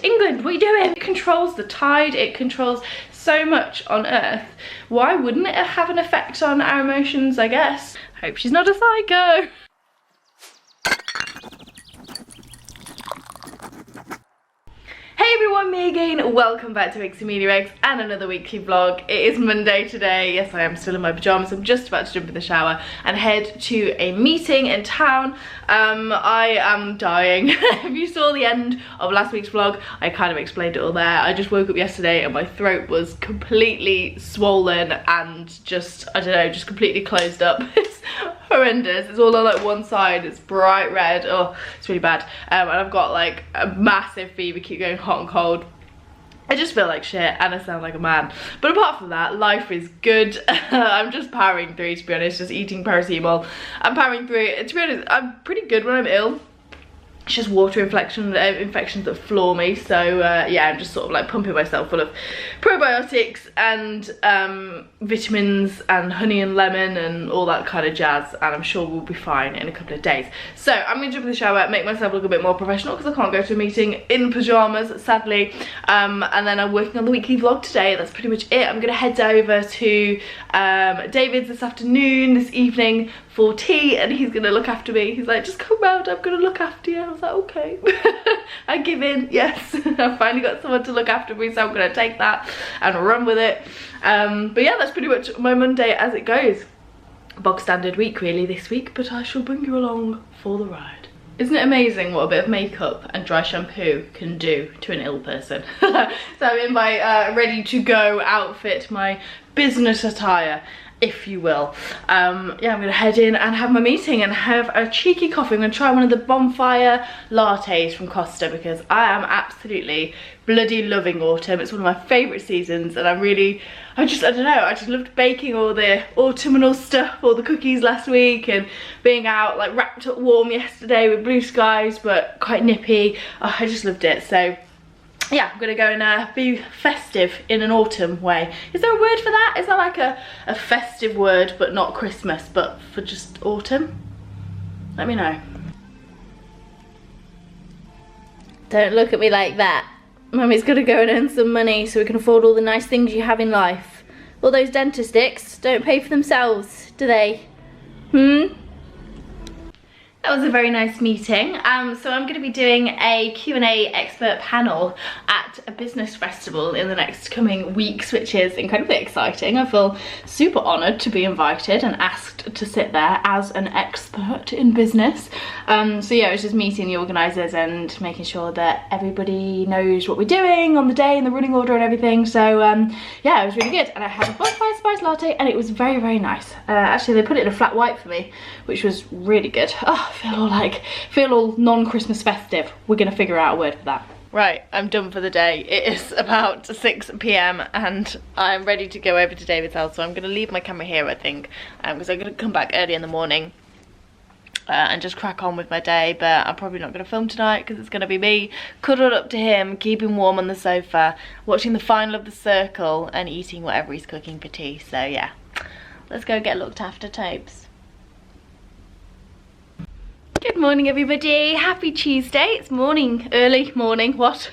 England, what are you doing? It controls the tide, it controls so much on Earth. Why wouldn't it have an effect on our emotions, I guess? Hope she's not a psycho. Hey everyone, me again. Welcome back to xameliax and another weekly vlog. It is Monday today. Yes, I am still in my pyjamas. I'm just about to jump in the shower and head to a meeting in town. I am dying. If you saw the end of last week's vlog, I kind of explained it all there. I just woke up yesterday and my throat was completely swollen and just, I don't know, just completely closed up. It's horrendous. It's all on like one side. It's bright red. Oh, it's really bad. And I've got like a massive fever, keep going hot and cold. I just feel like shit and I sound like a man. But apart from that, life is good. I'm just powering through, to be honest, just eating paracetamol. I'm powering through it. To be honest, I'm pretty good when I'm ill. It's just water infections that floor me. So yeah, I'm just sort of like pumping myself full of probiotics and vitamins and honey and lemon and all that kind of jazz, and I'm sure we'll be fine in a couple of days. So I'm gonna jump in the shower, make myself look a bit more professional because I can't go to a meeting in pajamas, sadly. And then I'm working on the weekly vlog today. That's pretty much it. I'm gonna head over to David's this evening for tea, and he's gonna look after me. He's like, just come round, I'm gonna look after you. I was like, okay. I give in, yes. I've finally got someone to look after me, so I'm gonna take that and run with it. But yeah, that's pretty much my Monday as it goes. Bog standard week really this week, but I shall bring you along for the ride. Isn't it amazing what a bit of makeup and dry shampoo can do to an ill person? So I'm in my ready to go outfit, my business attire, if you will. Yeah, I'm gonna head in and have my meeting and have a cheeky coffee. I'm gonna try one of the bonfire lattes from Costa because I am absolutely bloody loving autumn. It's one of my favourite seasons, and I don't know, I just loved baking all the autumnal stuff, all the cookies last week, and being out like wrapped up warm yesterday with blue skies but quite nippy. Oh, I just loved it. So yeah, I'm gonna go and be festive in an autumn way. Is there a word for that? Is that like a festive word but not Christmas, but for just autumn? Let me know. Don't look at me like that. Mummy's gotta go and earn some money so we can afford all the nice things you have in life. All those dentist sticks don't pay for themselves, do they? That was a very nice meeting. So I'm going to be doing a Q&A expert panel at a business festival in the next coming weeks, which is incredibly exciting. I feel super honoured to be invited and asked to sit there as an expert in business. So yeah, it was just meeting the organisers and making sure that everybody knows what we're doing on the day and the running order and everything. So yeah, it was really good. And I had a bonfire spice latte and it was very, very nice. Actually, they put it in a flat white for me, which was really good. Oh, I feel all non-Christmas festive. We're gonna figure out a word for that. Right, I'm done for the day. It is about 6 p.m. and I'm ready to go over to David's house, so I'm gonna leave my camera here, I think, because I'm gonna come back early in the morning and just crack on with my day. But I'm probably not gonna film tonight because it's gonna be me cuddled up to him, keeping warm on the sofa, watching the final of The Circle and eating whatever he's cooking for tea. So yeah, let's go get looked after, Tobes. Good morning everybody, happy Tuesday. It's morning, early morning, what?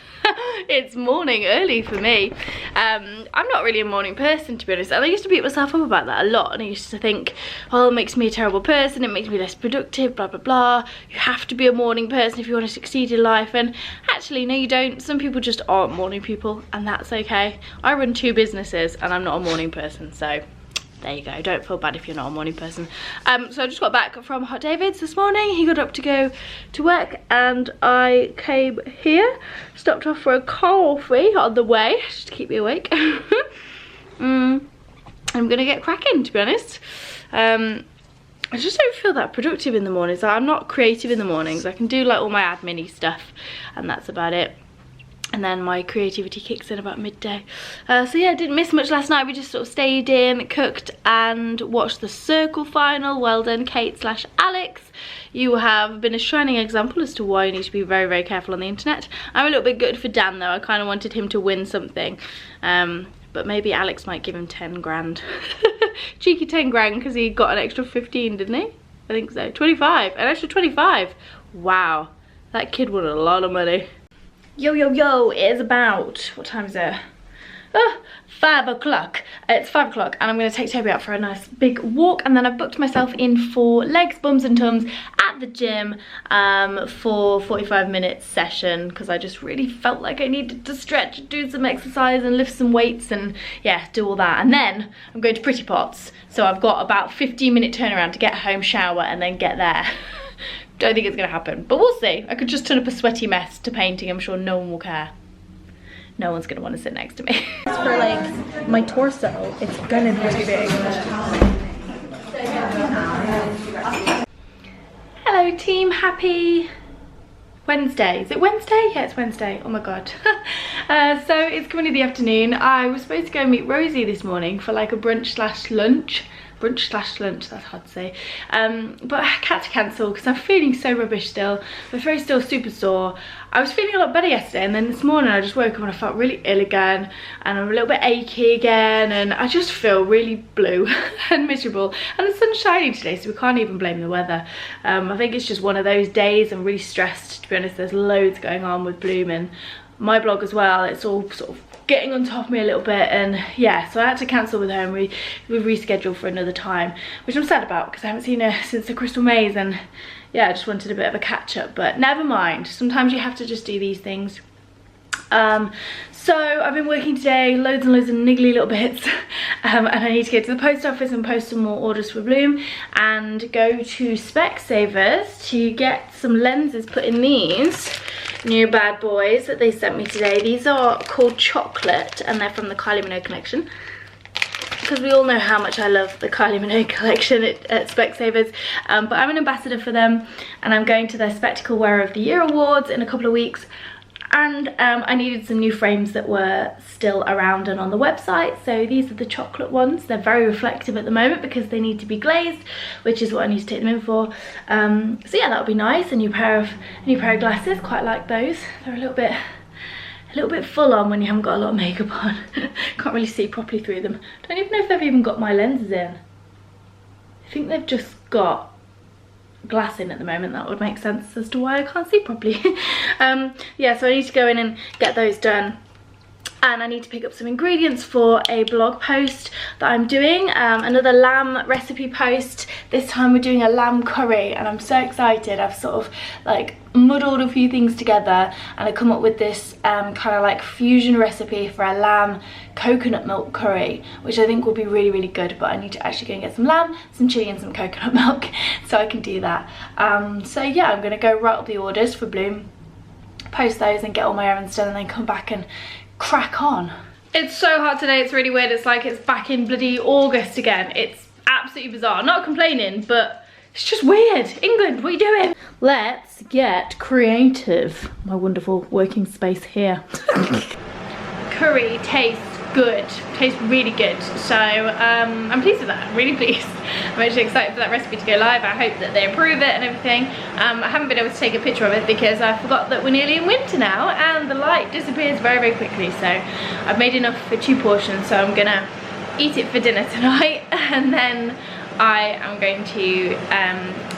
It's morning early for me. I'm not really a morning person, to be honest, and I used to beat myself up about that a lot, and I used to think, oh, it makes me a terrible person, it makes me less productive, blah blah blah, you have to be a morning person if you want to succeed in life. And actually no, you don't. Some people just aren't morning people, and that's okay. I run 2 businesses and I'm not a morning person, so there you go, don't feel bad if you're not a morning person. So I just got back from Hot David's this morning. He got up to go to work and I came here, stopped off for a coffee on the way, just to keep me awake. I'm gonna get cracking, to be honest. I just don't feel that productive in the mornings. I'm not creative in the mornings. I can do like all my admin-y stuff and that's about it. And then my creativity kicks in about midday. So yeah, didn't miss much last night. We just sort of stayed in, cooked and watched the Circle final. Well done, Kate/Alex. You have been a shining example as to why you need to be very, very careful on the internet. I'm a little bit good for Dan though. I kind of wanted him to win something. But maybe Alex might give him 10 grand. Cheeky 10 grand because he got an extra 15, didn't he? I think so. 25, an extra 25. Wow, that kid won a lot of money. Yo, yo, yo, it is about, what time is it? 5 o'clock. It's 5 o'clock and I'm going to take Toby out for a nice big walk, and then I've booked myself in for legs, bums and tums at the gym for 45-minute session, because I just really felt like I needed to stretch, do some exercise and lift some weights and yeah, do all that. And then I'm going to Pretty Pots, so I've got about 15-minute turnaround to get home, shower and then get there. Don't think it's going to happen, but we'll see. I could just turn up a sweaty mess to painting. I'm sure no one will care. No one's gonna want to sit next to me. For like my torso, it's gonna be too big. Hello team, happy Wednesday. Is it Wednesday? Yeah, it's Wednesday. Oh my god. So it's coming in the afternoon. I was supposed to go meet Rosie this morning for like a brunch slash lunch, that's hard to say, but I had to cancel because I'm feeling so rubbish still. My throat's still super sore. I was feeling a lot better yesterday, and then this morning I just woke up and I felt really ill again, and I'm a little bit achy again, and I just feel really blue and miserable. And the sun's shining today, so we can't even blame the weather. I think it's just one of those days. I'm really stressed, to be honest. There's loads going on with Bloom and my blog as well. It's all sort of getting on top of me a little bit, and yeah, so I had to cancel with her, and we rescheduled for another time, which I'm sad about because I haven't seen her since the Crystal Maze, and yeah, I just wanted a bit of a catch up, but never mind. Sometimes you have to just do these things. So I've been working today, loads and loads of niggly little bits, and I need to go to the post office and post some more orders for Bloom, and go to Specsavers to get some lenses put in these new bad boys that they sent me today. These are called Chocolate, and they're from the Kylie Minogue collection, because we all know how much I love the Kylie Minogue collection at Specsavers. But I'm an ambassador for them, and I'm going to their Spectacle Wearer of the Year awards in a couple of weeks, and I needed some new frames that were still around and on the website, so these are the Chocolate ones. They're very reflective at the moment because they need to be glazed, which is what I need to take them in for. So yeah, that would be nice. A new pair of glasses, quite like those. They're a little bit full on when you haven't got a lot of makeup on. Can't really see properly through them. Don't even know if they've even got my lenses in. I think they've just got glass in at the moment. That would make sense as to why I can't see properly. Yeah, so I need to go in and get those done, and I need to pick up some ingredients for a blog post that I'm doing, another lamb recipe post. This time we're doing a lamb curry, and I'm so excited. I've sort of like muddled a few things together, and I come up with this kind of like fusion recipe for a lamb coconut milk curry, which I think will be really, really good. But I need to actually go and get some lamb, some chilli and some coconut milk so I can do that. So yeah, I'm gonna go write up the orders for Bloom, post those and get all my errands done, and then come back and crack on. It's so hot today, it's really weird. It's like it's back in bloody August again. It's absolutely bizarre. Not complaining, but it's just weird. England, what are you doing? Let's get creative. My wonderful working space here. Curry tastes good, tastes really good. So I'm pleased with that, I'm really pleased. I'm actually excited for that recipe to go live. I hope that they approve it and everything. I haven't been able to take a picture of it because I forgot that we're nearly in winter now, and the light disappears very, very quickly. So I've made enough for 2 portions, so I'm gonna eat it for dinner tonight, and then I am going to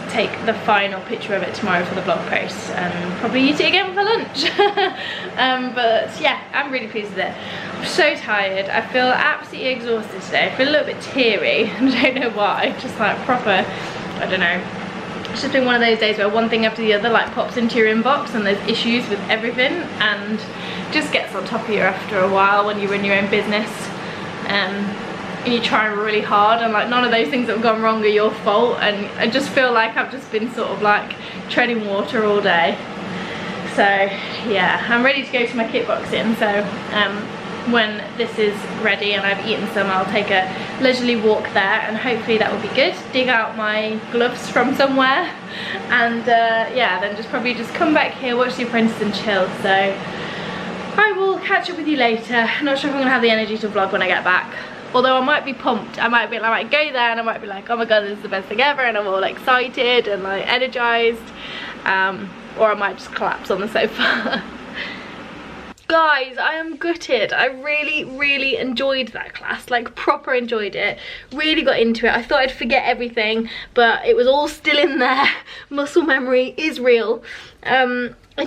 take the final picture of it tomorrow for the blog post, and probably eat it again for lunch. But yeah, I'm really pleased with it. I'm so tired. I feel absolutely exhausted today. I feel a little bit teary. I don't know why. Just like proper, I don't know. It's just been one of those days where one thing after the other like pops into your inbox, and there's issues with everything, and just gets on top of you after a while when you run your own business. And you're trying really hard, and like none of those things that have gone wrong are your fault, and I just feel like I've just been sort of like treading water all day. So yeah, I'm ready to go to my kickboxing, so when this is ready and I've eaten some, I'll take a leisurely walk there, and hopefully that will be good. Dig out my gloves from somewhere, and yeah, then just probably just come back here, watch The Apprentice and chill. So I will catch up with you later. I'm not sure if I'm gonna have the energy to vlog when I get back. Although I might be pumped. I might go there and I might be like, oh my god, this is the best thing ever, and I'm all excited and like energized. Or I might just collapse on the sofa. Guys, I am gutted. I really, really enjoyed that class, like proper enjoyed it. Really got into it. I thought I'd forget everything, but it was all still in there. Muscle memory is real.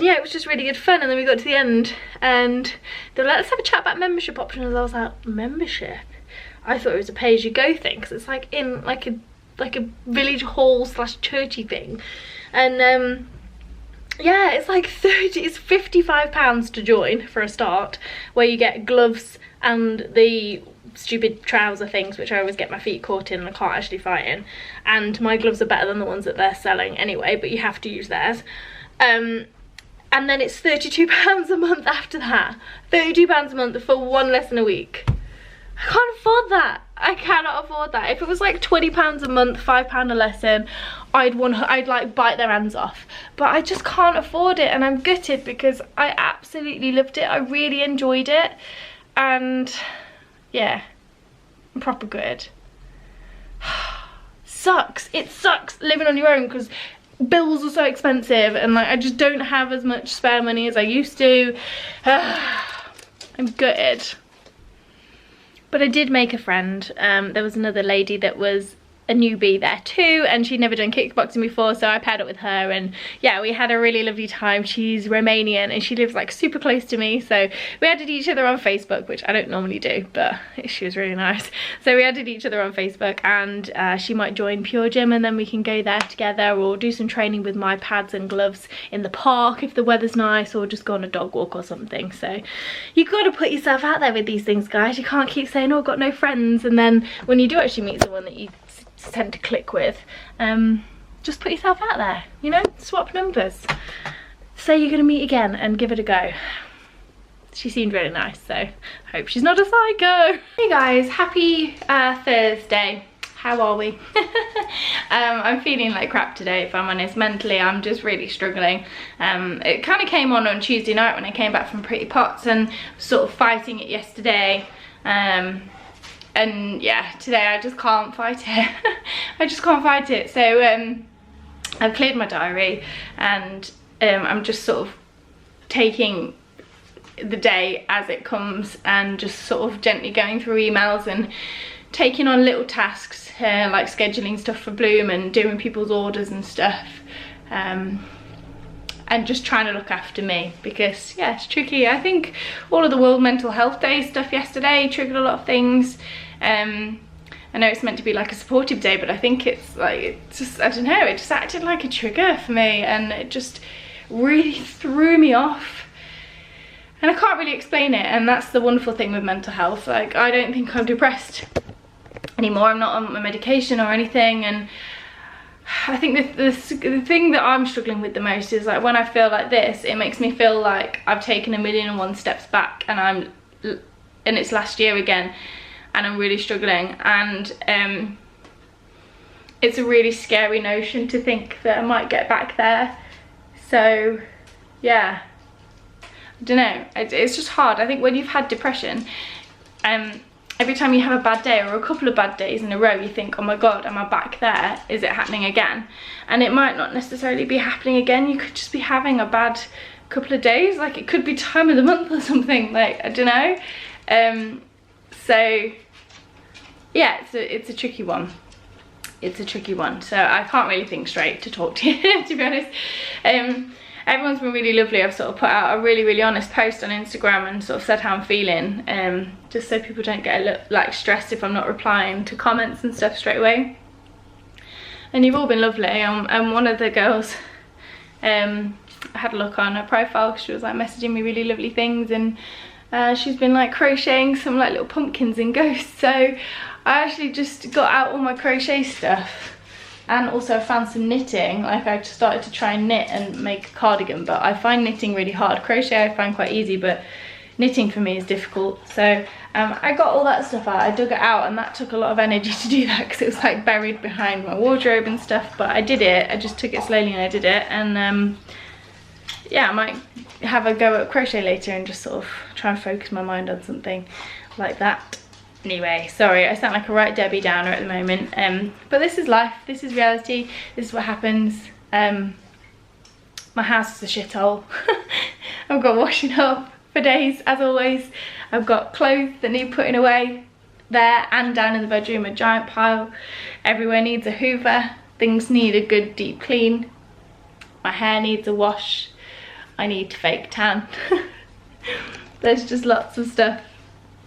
yeah, it was just really good fun. And then we got to the end and they were like, let's have a chat about membership options. And I was like, membership? I thought it was a pay-as-you-go thing, because it's like in like a village hall / churchy thing. And yeah, it's like it's £55 to join for a start, where you get gloves and the stupid trouser things, which I always get my feet caught in and I can't actually fight in. And my gloves are better than the ones that they're selling anyway, but you have to use theirs. And then it's £32 a month after that. £32 a month for one lesson a week. I can't afford that. I cannot afford that. If it was like £20 a month, £5 a lesson, I'd like bite their hands off. But I just can't afford it, and I'm gutted because I absolutely loved it. I really enjoyed it, and yeah, I'm proper good. Sucks. It sucks living on your own because bills are so expensive, and like I just don't have as much spare money as I used to. I'm gutted. But I did make a friend. There was another lady that was a newbie there too, and she'd never done kickboxing before, so I paired up with her, and yeah, we had a really lovely time. She's Romanian and she lives like super close to me, so we added each other on Facebook, which I don't normally do, but she was really nice. So we added each other on Facebook, and she might join Pure Gym, and then we can go there together, or do some training with my pads and gloves in the park if the weather's nice, or just go on a dog walk or something. So you got to put yourself out there with these things, guys. You can't keep saying, oh, I've got no friends, and then when you do actually meet someone that you tend to click with, just put yourself out there, you know, swap numbers, say you're gonna meet again and give it a go. She seemed really nice, so I hope she's not a psycho. Hey guys, happy Thursday. How are we? I'm feeling like crap today, if I'm honest. Mentally, I'm just really struggling. It kind of came on Tuesday night when I came back from Pretty Pots, and sort of fighting it yesterday. And yeah, today I just can't fight it. I just can't fight it. So I've cleared my diary, and I'm just sort of taking the day as it comes, and just sort of gently going through emails and taking on little tasks, like scheduling stuff for Bloom and doing people's orders and stuff, and just trying to look after me, because yeah, it's tricky. I think all of the World Mental Health Day stuff yesterday triggered a lot of things. I know it's meant to be like a supportive day, but I think it's like, it just, I don't know, it just acted like a trigger for me, and it just really threw me off. And I can't really explain it, and that's the wonderful thing with mental health. Like, I don't think I'm depressed anymore. I'm not on my medication or anything, and I think the thing that I'm struggling with the most is like when I feel like this, it makes me feel like I've taken 1,000,001 steps back, and it's last year again, and I'm really struggling. And it's a really scary notion to think that I might get back there. So yeah, I don't know, it's just hard. I think when you've had depression, every time you have a bad day or a couple of bad days in a row, you think, oh my god, am I back there? Is it happening again? And it might not necessarily be happening again. You could just be having a bad couple of days. Like, it could be time of the month or something, like, I don't know. So yeah, it's a tricky one. It's a tricky one. So I can't really think straight to talk to you, to be honest. Everyone's been really lovely. I've sort of put out a really honest post on Instagram and sort of said how I'm feeling, just so people don't get like stressed if I'm not replying to comments and stuff straight away. And you've all been lovely. And one of the girls, I had a look on her profile because she was like messaging me really lovely things, and she's been like crocheting some like little pumpkins and ghosts. So I actually just got out all my crochet stuff. And also found some knitting. Like, I started to try and knit and make a cardigan, but I find knitting really hard. Crochet I find quite easy, but knitting for me is difficult. So I got all that stuff out. I dug it out, and that took a lot of energy to do that because it was like buried behind my wardrobe and stuff. But I did it. I just took it slowly and I did it. And yeah, I might have a go at crochet later and just sort of try and focus my mind on something like that. Anyway, sorry, I sound like a right Debbie Downer at the moment, but this is life, this is reality, this is what happens. My house is a shithole. I've got washing up for days, as always. I've got clothes that need putting away there and down in the bedroom, a giant pile. Everywhere needs a hoover, things need a good deep clean. My hair needs a wash. I need to fake tan. There's just lots of stuff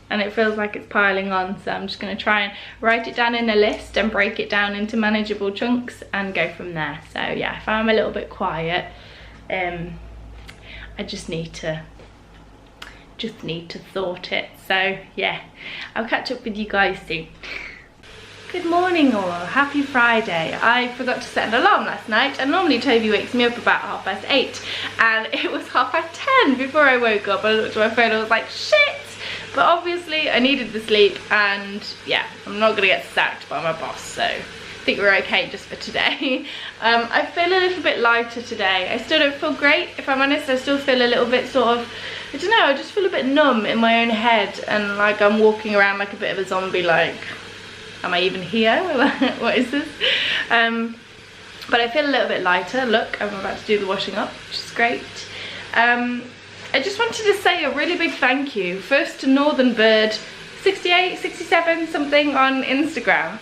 and it feels like it's piling on, so I'm just going to try and write it down in a list and break it down into manageable chunks and go from there. So yeah, if I'm a little bit quiet, I just need to sort it. So yeah, I'll catch up with you guys soon. Good morning all, happy Friday. I forgot to set an alarm last night, and normally Toby wakes me up about 8:30 and it was 10:30 before I woke up. I looked at my phone and I was like, shit! But obviously I needed the sleep, and yeah, I'm not gonna get sacked by my boss, so I think we're okay just for today. I feel a little bit lighter today. I still don't feel great, if I'm honest. I still feel a little bit sort of, I don't know, I just feel a bit numb in my own head, and like I'm walking around like a bit of a zombie, like, am I even here? What is this? But I feel a little bit lighter. Look, I'm about to do the washing up, which is great. I just wanted to say a really big thank you, first to Northern Bird 68, 67 something on Instagram.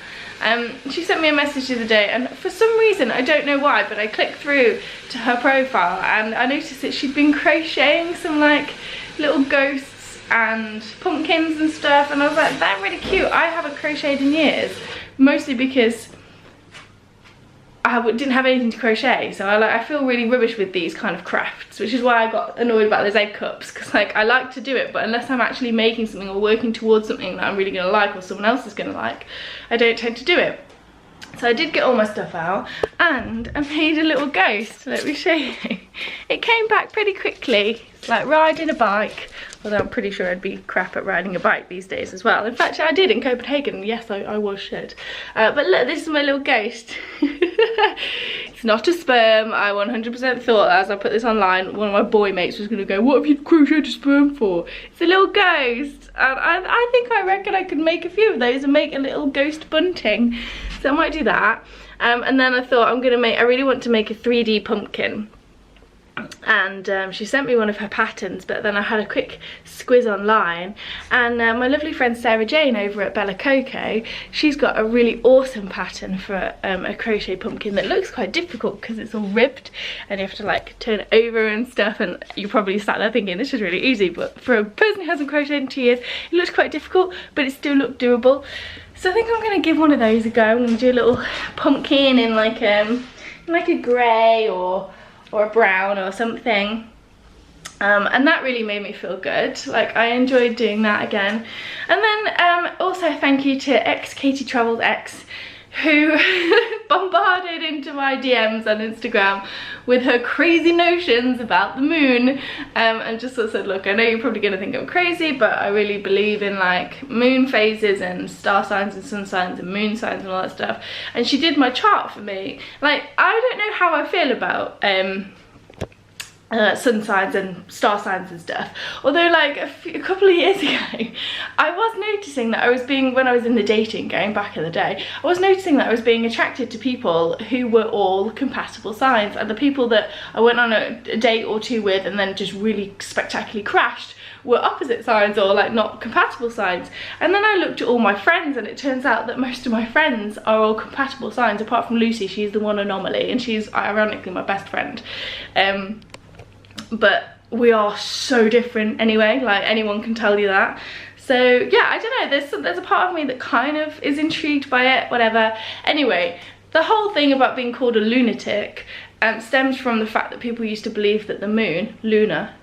She sent me a message the other day, and for some reason, I don't know why, but I clicked through to her profile and I noticed that she'd been crocheting some like little ghosts and pumpkins and stuff, and I was like, they're really cute. I haven't crocheted in years, mostly because I didn't have anything to crochet, so I feel really rubbish with these kind of crafts, which is why I got annoyed about those egg cups, because like I like to do it, but unless I'm actually making something or working towards something that I'm really gonna like or someone else is gonna like, I don't tend to do it. So I did get all my stuff out and I made a little ghost. Let me show you. It came back pretty quickly. It's like riding a bike, although I'm pretty sure I'd be crap at riding a bike these days as well. In fact, I did in Copenhagen. Yes, I was shit. But look, this is my little ghost. It's not a sperm. I 100% thought as I put this online, one of my boy mates was gonna go, what have you crocheted a sperm for? It's a little ghost. And I reckon I could make a few of those and make a little ghost bunting. So I might do that. And then I thought I really want to make a 3D pumpkin. And she sent me one of her patterns, but then I had a quick squiz online, and my lovely friend Sarah Jane over at Bella Coco, she's got a really awesome pattern for a crochet pumpkin that looks quite difficult because it's all ribbed and you have to like turn it over and stuff, and you probably sat there thinking this is really easy, but for a person who hasn't crocheted in 2 years, it looks quite difficult, but it still looked doable. So I think I'm going to give one of those a go. I'm going to do a little pumpkin in like a grey or a brown or something, and that really made me feel good. Like I enjoyed doing that again. And then also thank you to Katie Travels X, who bombarded into my DMs on Instagram with her crazy notions about the moon, and just sort of said, look, I know you're probably gonna think I'm crazy, but I really believe in like moon phases and star signs and sun signs and moon signs and all that stuff. And she did my chart for me. Like, I don't know how I feel about sun signs and star signs and stuff, although like a couple of years ago I was noticing that when I was in the dating, going back in the day, I was noticing that I was being attracted to people who were all compatible signs, and the people that I went on a date or two with and then just really spectacularly crashed were opposite signs or like not compatible signs. And then I looked at all my friends, and it turns out that most of my friends are all compatible signs, apart from Lucy. She's the one anomaly, and she's ironically my best friend. But we are so different anyway, like anyone can tell you that. So yeah, I don't know, there's a part of me that kind of is intrigued by it, whatever. Anyway, the whole thing about being called a lunatic stems from the fact that people used to believe that the moon, Luna,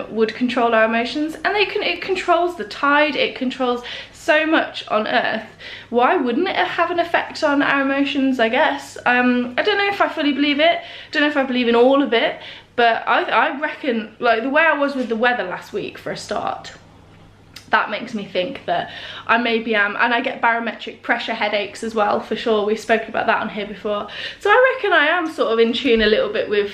would control our emotions, and it controls the tide, it controls so much on Earth. Why wouldn't it have an effect on our emotions, I guess? I don't know if I fully believe it, I don't know if I believe in all of it, but I reckon, like the way I was with the weather last week for a start, that makes me think that I maybe am, and I get barometric pressure headaches as well, for sure. We've spoken about that on here before. So I reckon I am sort of in tune a little bit with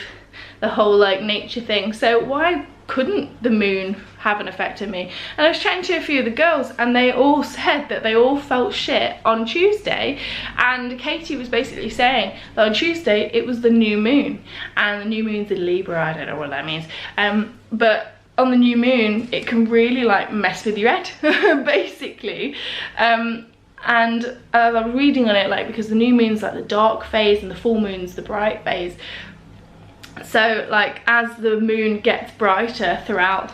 the whole like nature thing. So why couldn't the moon have an effect on me? And I was chatting to a few of the girls, and they all said that they all felt shit on Tuesday, and Katie was basically saying that on Tuesday it was the new moon, and the new moon's in Libra. I don't know what that means, but on the new moon it can really like mess with your head basically. And I'm reading on it, like, because the new moon's like the dark phase and the full moon's the bright phase. So like as the moon gets brighter throughout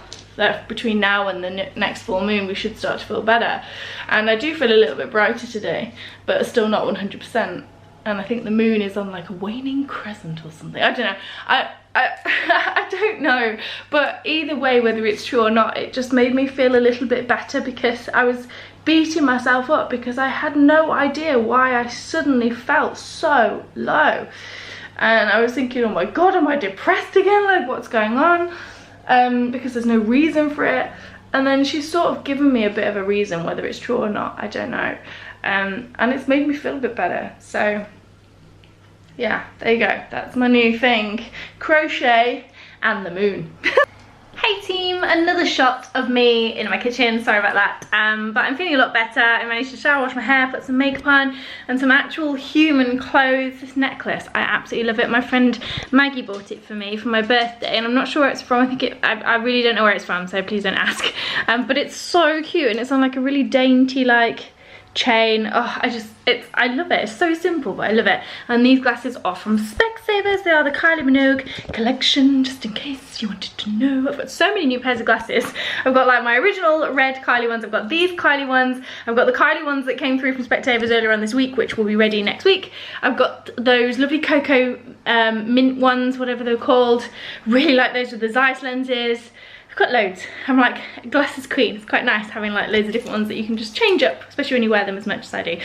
between now and the next full moon, we should start to feel better. And I do feel a little bit brighter today, but still not 100%. And I think the moon is on like a waning crescent or something. I don't know. I don't know. But either way, whether it's true or not, it just made me feel a little bit better, because I was beating myself up because I had no idea why I suddenly felt so low. And I was thinking, oh my god, am I depressed again? Like, what's going on? Because there's no reason for it. And then she's sort of given me a bit of a reason, whether it's true or not, I don't know. And it's made me feel a bit better. So yeah, there you go. That's my new thing. Crochet and the moon. Hey team, another shot of me in my kitchen, sorry about that, but I'm feeling a lot better. I managed to shower, wash my hair, put some makeup on, and some actual human clothes. This necklace, I absolutely love it. My friend Maggie bought it for me for my birthday, and I'm not sure where it's from. I really don't know where it's from, so please don't ask. But it's so cute, and it's on like a really dainty like chain. Oh, I love it. It's so simple, but I love it. And these glasses are from Specsavers. They are the Kylie Minogue collection, just in case you wanted to know. I've got so many new pairs of glasses. I've got like my original red Kylie ones. I've got these Kylie ones. I've got the Kylie ones that came through from Specsavers earlier on this week, which will be ready next week. I've got those lovely cocoa mint ones, whatever they're called. Really like those with the Zeiss lenses. I've got loads. I'm like a glasses queen. It's quite nice having like loads of different ones that you can just change up, especially when you wear them as much as I do.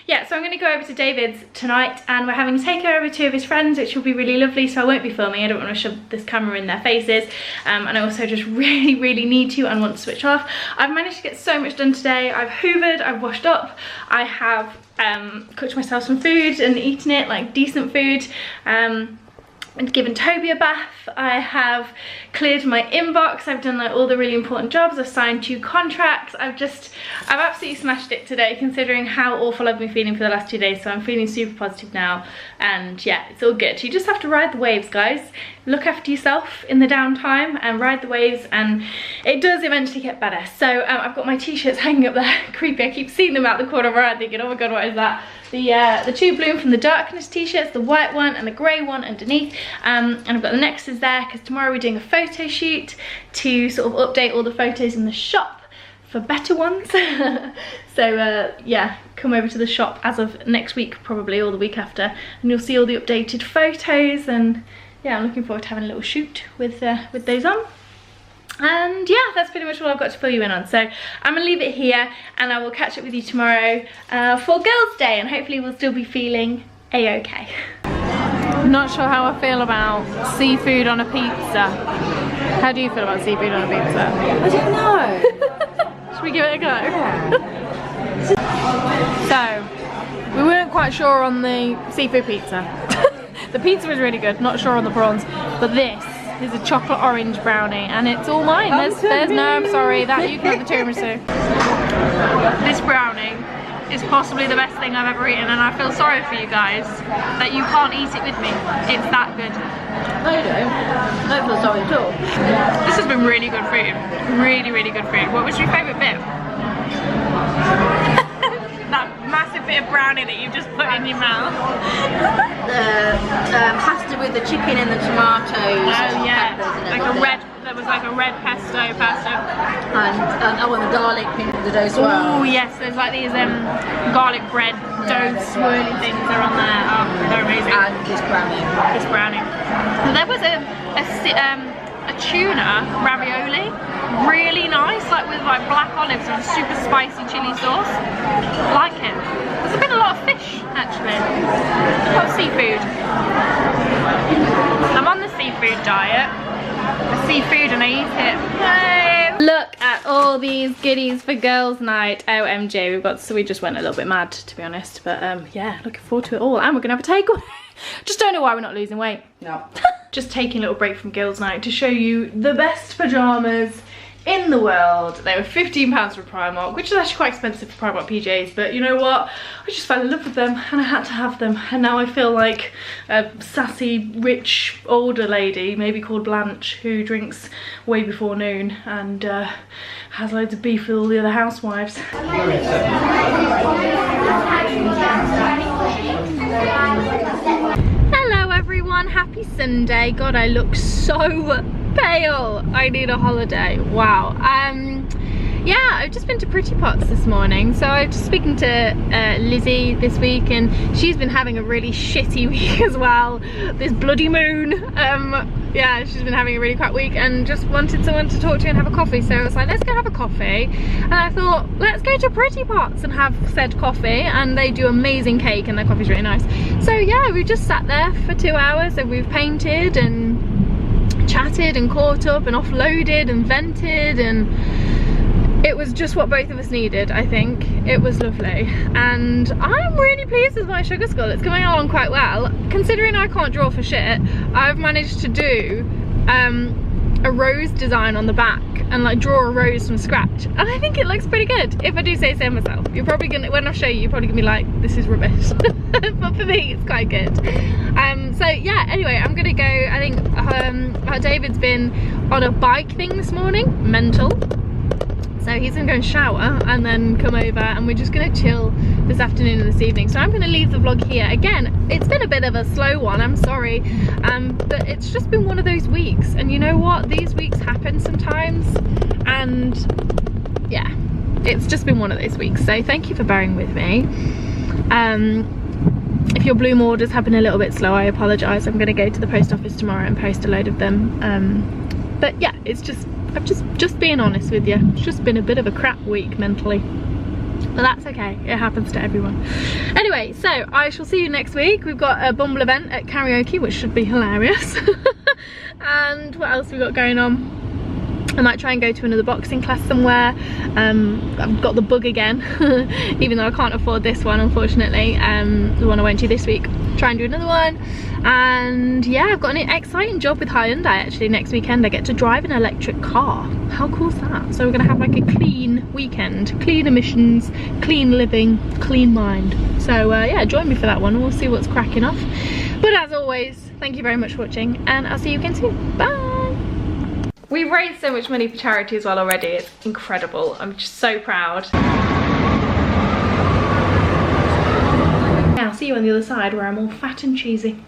Yeah, so I'm going to go over to David's tonight, and we're having a takeover of 2 of his friends, which will be really lovely. So I won't be filming. I don't want to shove this camera in their faces, and I also just really need to and want to switch off. I've managed to get so much done today. I've hoovered, I've washed up, I have cooked myself some food and eaten it, like decent food. And given Toby a bath. I have cleared my inbox. I've done like all the really important jobs. I've signed 2 contracts. I've absolutely smashed it today, considering how awful I've been feeling for the last 2 days. So I'm feeling super positive now, and yeah, it's all good. You just have to ride the waves, guys. Look after yourself in the downtime and ride the waves, and it does eventually get better. So I've got my t-shirts hanging up there. Creepy. I keep seeing them out the corner of my eye thinking, oh my god, what is that? The 2 Bloom from the Darkness t-shirts, the white one and the grey one underneath. And I've got the necklaces there because tomorrow we're doing a photo shoot to sort of update all the photos in the shop for better ones. So yeah, come over to the shop as of next week probably, or the week after, and you'll see all the updated photos. And yeah, I'm looking forward to having a little shoot with those on. And yeah, that's pretty much all I've got to fill you in on. So I'm gonna leave it here, and I will catch up with you tomorrow for Girls' Day, and hopefully we'll still be feeling a-okay. Not sure how I feel about seafood on a pizza. How do you feel about seafood on a pizza? I don't know. Should we give it a go? Yeah. So, we weren't quite sure on the seafood pizza. The pizza was really good, not sure on the prawns, but this is a chocolate orange brownie, and it's all mine. There's no, I'm sorry, that you can have the tiramisu. This brownie is possibly the best thing I've ever eaten, and I feel sorry for you guys that you can't eat it with me. It's that good. No, you don't. I don't feel sorry at all. This has been really good food. Really good food. What was your favourite bit? That massive bit of brownie that you just put in your mouth. The pasta with the chicken and the tomatoes. Oh yeah, like a red. It? There was like a red pesto pasta. And oh, and the garlic in the dough as well. Oh yes, there's like these garlic bread dough swirly things. They're on there. Oh, they're amazing. And this brownie. This brownie. And there was a tuna ravioli, really nice, like with like black olives and super spicy chili sauce. Like it. There's been a lot of fish actually. A lot of seafood. I'm on the seafood diet. Seafood and I eat it. Hey. Look at all these goodies for girls' night. OMG, we just went a little bit mad, to be honest, but yeah, looking forward to it all. And we're gonna have a takeaway. Just don't know why we're not losing weight. No. Just taking a little break from girls' night to show you the best pajamas in the world. They were £15 for Primark, which is actually quite expensive for Primark PJs, but you know what? I just fell in love with them and I had to have them, and now I feel like a sassy, rich, older lady, maybe called Blanche, who drinks way before noon and has loads of beef with all the other housewives. Hello everyone! everyone, happy Sunday. God, I look so pale. I need a holiday. Wow. Yeah, I've just been to Pretty Pots this morning. So I was just speaking to Lizzie this week, and she's been having a really shitty week as well. This bloody moon. Yeah, she's been having a really crap week and just wanted someone to talk to and have a coffee. So I was like, let's go have a coffee. And I thought, let's go to Pretty Pots and have said coffee. And they do amazing cake and their coffee's really nice. So yeah, we just sat there for 2 hours and we've painted and chatted and caught up and offloaded and vented, and it was just what both of us needed. I think it was lovely, and I'm really pleased with my sugar skull. It's coming along quite well, considering I can't draw for shit. I've managed to do a rose design on the back and like draw a rose from scratch, and I think it looks pretty good, if I do say so myself. You're probably gonna, when I show you, you're probably gonna be like, this is rubbish. But for me it's quite good. So yeah, anyway, I'm gonna go. I think David's been on a bike thing this morning, mental. So he's gonna go and shower and then come over, and we're just gonna chill this afternoon and this evening. So I'm gonna leave the vlog here. Again, it's been a bit of a slow one, I'm sorry, but it's just been one of those weeks, and you know what, these weeks happen sometimes, and yeah, it's just been one of those weeks. So thank you for bearing with me. If your Bloom orders have been a little bit slow, I apologise. I'm gonna go to the post office tomorrow and post a load of them. But yeah, it's just, I'm just being honest with you. It's just been a bit of a crap week mentally, but that's okay, it happens to everyone. Anyway, so I shall see you next week. We've got a Bumble event at karaoke, which should be hilarious. And what else we got going on? I might try and go to another boxing class somewhere. I've got the bug again, even though I can't afford this one, unfortunately. The one I went to this week. Try and do another one. And yeah, I've got an exciting job with Hyundai actually next weekend. I get to drive an electric car. How cool is that? So we're gonna have like a clean weekend, clean emissions, clean living, clean mind. So yeah, join me for that one and we'll see what's cracking off. But as always, thank you very much for watching, and I'll see you again soon. Bye. We've raised so much money for charity as well already. It's incredible. I'm just so proud. Now, see you on the other side where I'm all fat and cheesy.